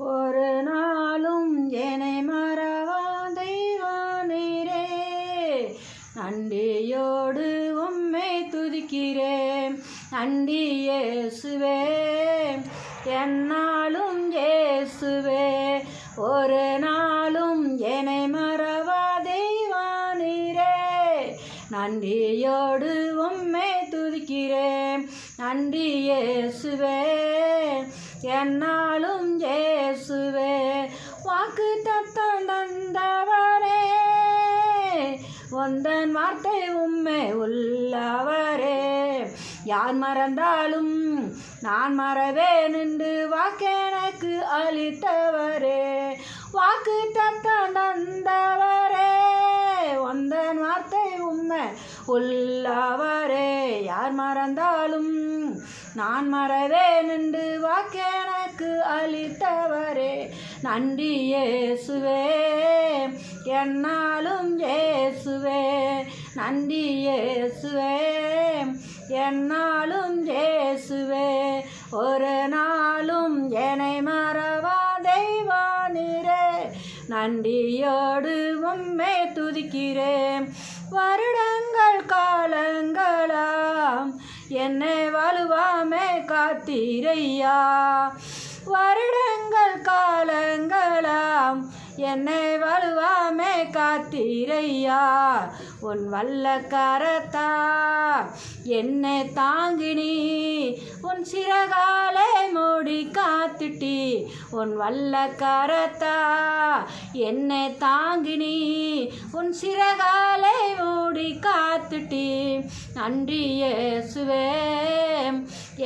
ஒரு நாளும் என்னை மறவா தெய்வானீரே. நன்றியோடு உம்மை துதிக்கிறேன். நன்றி இயேசுவே, என்னாலும் இயேசுவே. ஒரு நாளும் என்னை மறவா தெய்வானீரே. நன்றியோடு உம்மை துதிக்கிறேன். நன்றி இயேசுவே, என்னாலும் இயேசுவே. வாக்குத்தத்தம் தந்தவரே, உந்தன் வார்த்தை உம்மை உள்ளவரே. யார் மறந்தாலும் நான் மறவேன் என்று வாக்கெனக்கு அளித்தவரே. வாக்குத்தத்தம் தந்தவரே, உந்தன் வார்த்தை உம்மை உள்ளவரே. யார் மறந்தாலும் நான் மறவேன் என்று வாக்கெனக்கு அளித்தவரே. நன்றி இயேசுவே, என்னாலும் இயேசுவே. நன்றி இயேசுவே, என்னாலும் இயேசுவே. ஒரு நாளும் என்னை மறவா தெய்வானீரே. நன்றியோடு உம்மை துதிக்கிறேன். வருடங்கள் காலங்களாம் என்னை வலுவாமே காத்தீரையா. வருடங்கள் காலங்களாம் என்னை வலுவாமே காத்தீரையா. உன் வல்ல கரத்தா என்னை தாங்கினி, உன் சிறகாலை மூடி காத்துட்டி. உன் வல்ல கரத்தா என்னை தாங்கினி, உன் சிறகாலை மூடி காத்துட்டி. நன்றி இயேசுவே,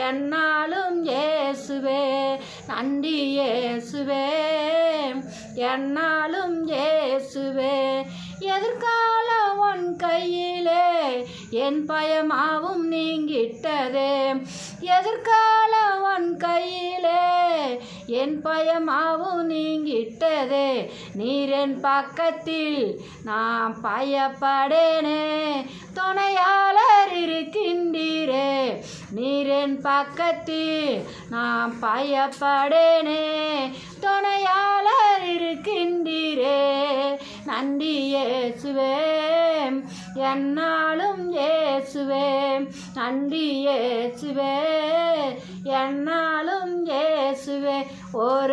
என்னாலும் இயேசுவே. நன்றி இயேசுவே, என்னாலும் இயேசுவே. எதிர்காலம் உன் கையிலே, என் பயமாவும் நீங்கிட்டதே. எதிர்காலம் உன் கையிலே, என் பயமாவும் நீங்கிட்டதே. நீர் என் பக்கத்தில் நான் பயப்படேனே, துணையாளர் இருக்கின்றீரே. நீர் என் பக்கத்தில் நான் பயப்படேனே, துணையாளர் இருக்கின்றீரே. நன்றி இயேசுவே, என்னாலும் இயேசுவே. நன்றி இயேசுவே, என்னாலும் இயேசுவே. ஒரு